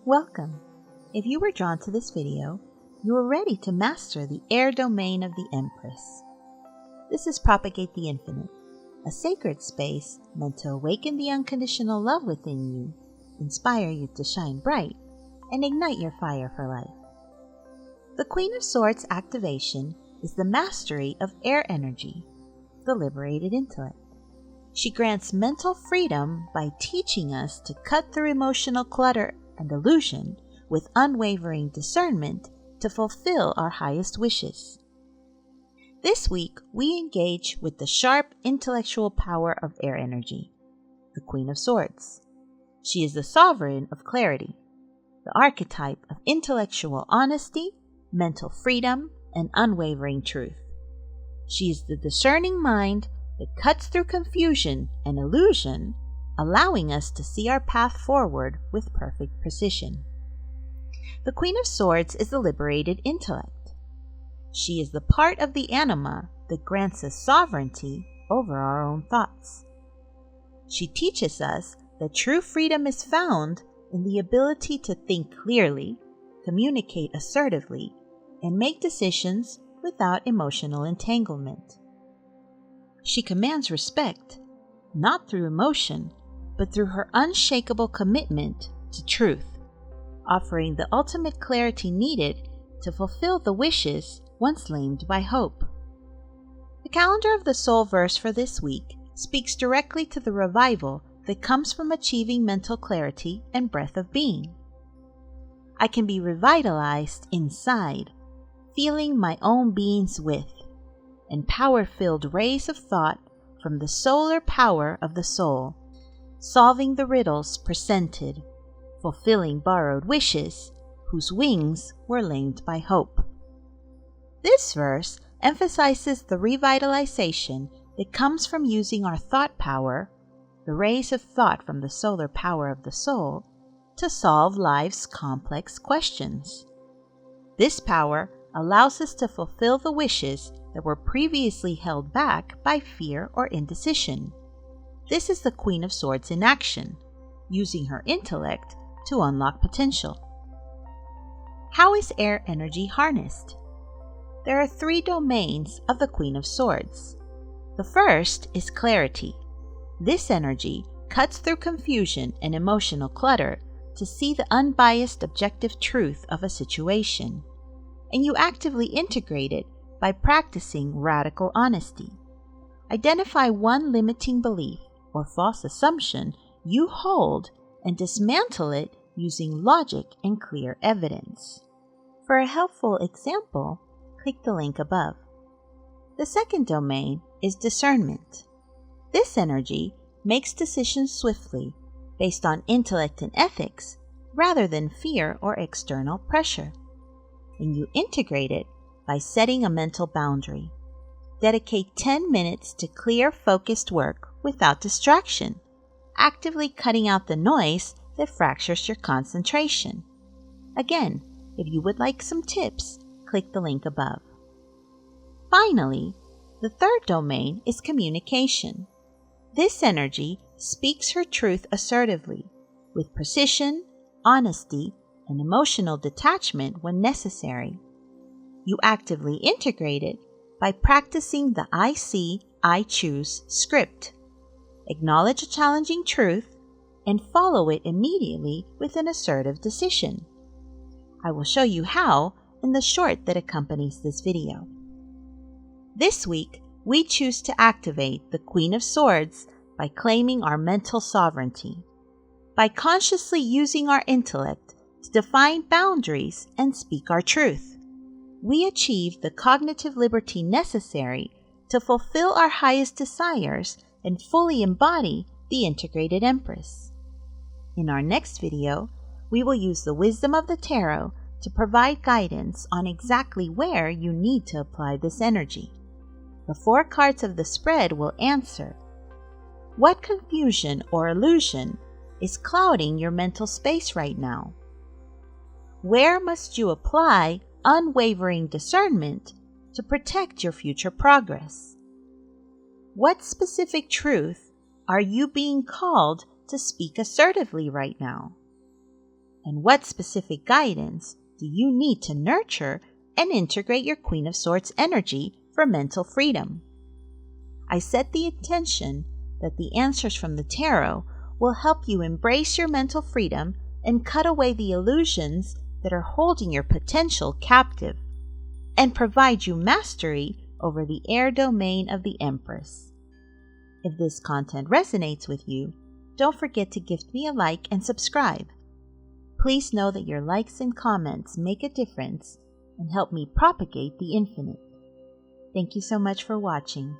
Welcome! If you were drawn to this video, you are ready to master the air domain of the Empress. This is Propagate the Infinite, a sacred space meant to awaken the unconditional love within you, inspire you to shine bright, and ignite your fire for life. The Queen of Swords activation is the mastery of air energy, the liberated intellect. She grants mental freedom by teaching us to cut through emotional clutter and illusion with unwavering discernment to fulfill our highest wishes. This week, we engage with the sharp intellectual power of air energy, the Queen of Swords. She is the sovereign of clarity, the archetype of intellectual honesty, mental freedom, and unwavering truth. She is the discerning mind that cuts through confusion and illusion, allowing us to see our path forward with perfect precision. The Queen of Swords is the liberated intellect. She is the part of the anima that grants us sovereignty over our own thoughts. She teaches us that true freedom is found in the ability to think clearly, communicate assertively, and make decisions without emotional entanglement. She commands respect, not through emotion, but through her unshakable commitment to truth, offering the ultimate clarity needed to fulfill the wishes once lamed by hope. The calendar of the soul verse for this week speaks directly to the revival that comes from achieving mental clarity and breadth of being. I can be revitalized inside, feeling my own being's width, and power-filled rays of thought from the solar power of the soul, solving the riddles presented, fulfilling borrowed wishes whose wings were lamed by hope. This verse emphasizes the revitalization that comes from using our thought power, the rays of thought from the solar power of the soul, to solve life's complex questions. This power allows us to fulfill the wishes that were previously held back by fear or indecision. This is the Queen of Swords in action, using her intellect to unlock potential. How is air energy harnessed? There are 3 domains of the Queen of Swords. The first is clarity. This energy cuts through confusion and emotional clutter to see the unbiased objective truth of a situation, and you actively integrate it by practicing radical honesty. Identify one limiting belief or false assumption you hold and dismantle it using logic and clear evidence. For a helpful example, click the link above. The second domain is discernment. This energy makes decisions swiftly based on intellect and ethics rather than fear or external pressure, and you integrate it by setting a mental boundary. Dedicate 10 minutes to clear, focused work without distraction, actively cutting out the noise that fractures your concentration. Again, if you would like some tips, click the link above. Finally, the third domain is communication. This energy speaks her truth assertively, with precision, honesty, and emotional detachment when necessary. You actively integrate it by practicing the I see, I choose script. Acknowledge a challenging truth and follow it immediately with an assertive decision. I will show you how in the short that accompanies this video. This week, we choose to activate the Queen of Swords by claiming our mental sovereignty. By consciously using our intellect to define boundaries and speak our truth, we achieve the cognitive liberty necessary to fulfill our highest desires and fully embody the integrated Empress. In our next video, we will use the wisdom of the tarot to provide guidance on exactly where you need to apply this energy. The 4 cards of the spread will answer: what confusion or illusion is clouding your mental space right now? Where must you apply unwavering discernment to protect your future progress? What specific truth are you being called to speak assertively right now? And what specific guidance do you need to nurture and integrate your Queen of Swords energy for mental freedom? I set the intention that the answers from the tarot will help you embrace your mental freedom and cut away the illusions that are holding your potential captive, and provide you mastery over the air domain of the Empress. If this content resonates with you, don't forget to gift me a like and subscribe. Please know that your likes and comments make a difference and help me propagate the infinite. Thank you so much for watching.